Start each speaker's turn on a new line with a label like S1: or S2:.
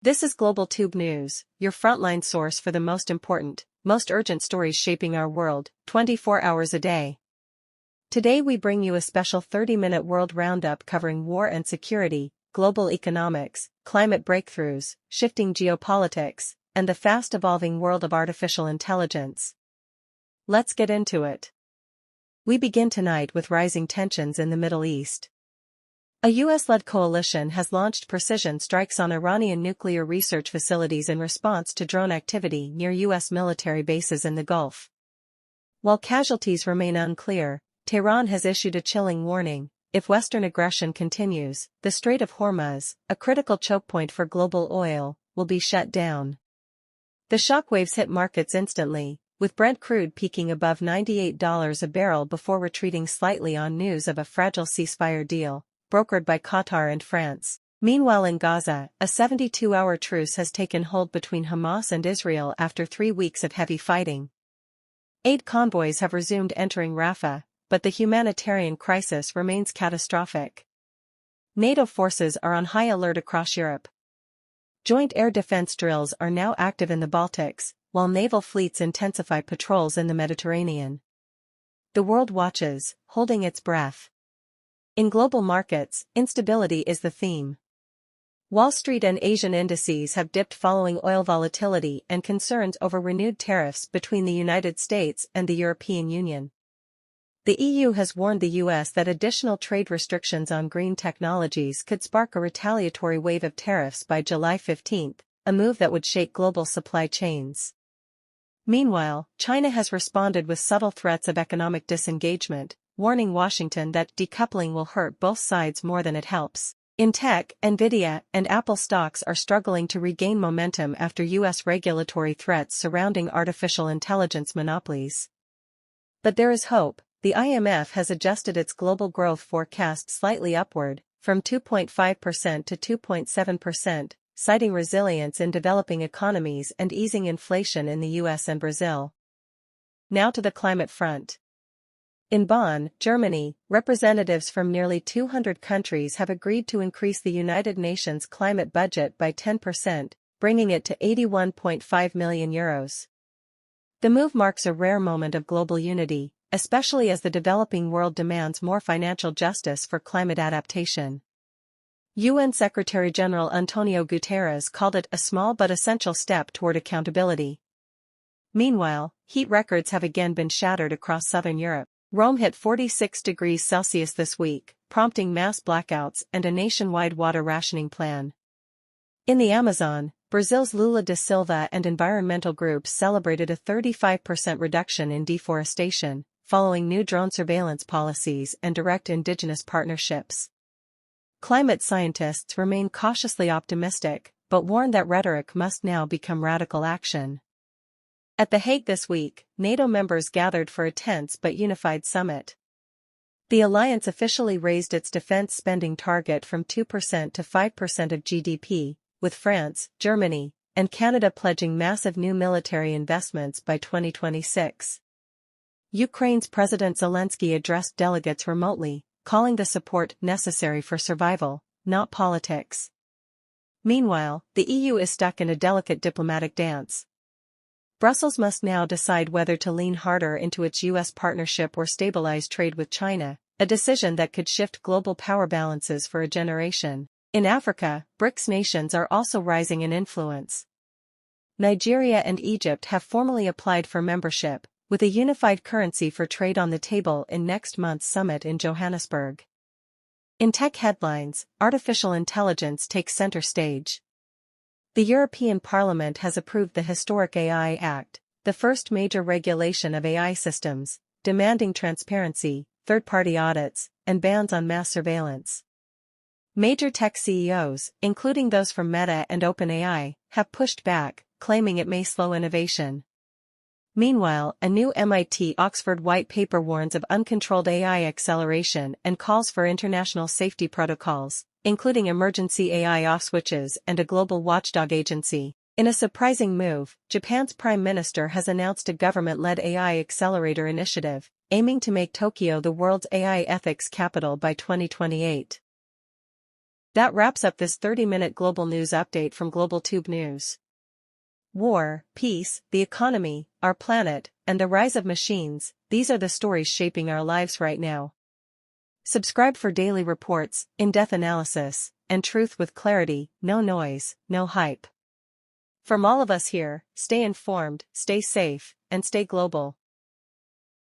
S1: This is Global Tube News, your frontline source for the most important, most urgent stories shaping our world, 24 hours a day. Today we bring you a special 30-minute world roundup covering war and security, global economics, climate breakthroughs, shifting geopolitics, and the fast-evolving world of artificial intelligence. Let's get into it. We begin tonight with rising tensions in the Middle East. A U.S.-led coalition has launched precision strikes on Iranian nuclear research facilities in response to drone activity near U.S. military bases in the Gulf. While casualties remain unclear, Tehran has issued a chilling warning: if Western aggression continues, the Strait of Hormuz, a critical choke point for global oil, will be shut down. The shockwaves hit markets instantly, with Brent crude peaking above $98 a barrel before retreating slightly on news of a fragile ceasefire deal, brokered by Qatar and France. Meanwhile in Gaza, a 72-hour truce has taken hold between Hamas and Israel after 3 weeks of heavy fighting. Aid convoys have resumed entering Rafah, but the humanitarian crisis remains catastrophic. NATO forces are on high alert across Europe. Joint air defense drills are now active in the Baltics, while naval fleets intensify patrols in the Mediterranean. The world watches, holding its breath. In global markets, instability is the theme. Wall Street and Asian indices have dipped following oil volatility and concerns over renewed tariffs between the United States and the European Union. The EU has warned the US that additional trade restrictions on green technologies could spark a retaliatory wave of tariffs by July 15, a move that would shake global supply chains. Meanwhile, China has responded with subtle threats of economic disengagement, warning Washington that decoupling will hurt both sides more than it helps. In tech, Nvidia and Apple stocks are struggling to regain momentum after U.S. regulatory threats surrounding artificial intelligence monopolies. But there is hope. The IMF has adjusted its global growth forecast slightly upward, from 2.5% to 2.7%, citing resilience in developing economies and easing inflation in the US and Brazil. Now to the climate front. In Bonn, Germany, representatives from nearly 200 countries have agreed to increase the United Nations climate budget by 10%, bringing it to €81.5 million. The move marks a rare moment of global unity, especially as the developing world demands more financial justice for climate adaptation. UN Secretary-General Antonio Guterres called it a small but essential step toward accountability. Meanwhile, heat records have again been shattered across southern Europe. Rome hit 46 degrees Celsius this week, prompting mass blackouts and a nationwide water rationing plan. In the Amazon, Brazil's Lula da Silva and environmental groups celebrated a 35% reduction in deforestation, following new drone surveillance policies and direct indigenous partnerships. Climate scientists remain cautiously optimistic, but warn that rhetoric must now become radical action. At The Hague this week, NATO members gathered for a tense but unified summit. The alliance officially raised its defense spending target from 2% to 5% of GDP, with France, Germany, and Canada pledging massive new military investments by 2026. Ukraine's President Zelensky addressed delegates remotely, calling the support necessary for survival, not politics. Meanwhile, the EU is stuck in a delicate diplomatic dance. Brussels must now decide whether to lean harder into its U.S. partnership or stabilize trade with China, a decision that could shift global power balances for a generation. In Africa, BRICS nations are also rising in influence. Nigeria and Egypt have formally applied for membership, with a unified currency for trade on the table in next month's summit in Johannesburg. In tech headlines, artificial intelligence takes center stage. The European Parliament has approved the historic AI Act, the first major regulation of AI systems, demanding transparency, third-party audits, and bans on mass surveillance. Major tech CEOs, including those from Meta and OpenAI, have pushed back, claiming it may slow innovation. Meanwhile, a new MIT-Oxford white paper warns of uncontrolled AI acceleration and calls for international safety protocols, including emergency AI off-switches and a global watchdog agency. In a surprising move, Japan's Prime Minister has announced a government-led AI accelerator initiative, aiming to make Tokyo the world's AI ethics capital by 2028. That wraps up this 30-minute global news update from Global Tube News. War, peace, the economy, our planet, and the rise of machines, these are the stories shaping our lives right now. Subscribe for daily reports, in-depth analysis, and truth with clarity, no noise, no hype. From all of us here, stay informed, stay safe, and stay global.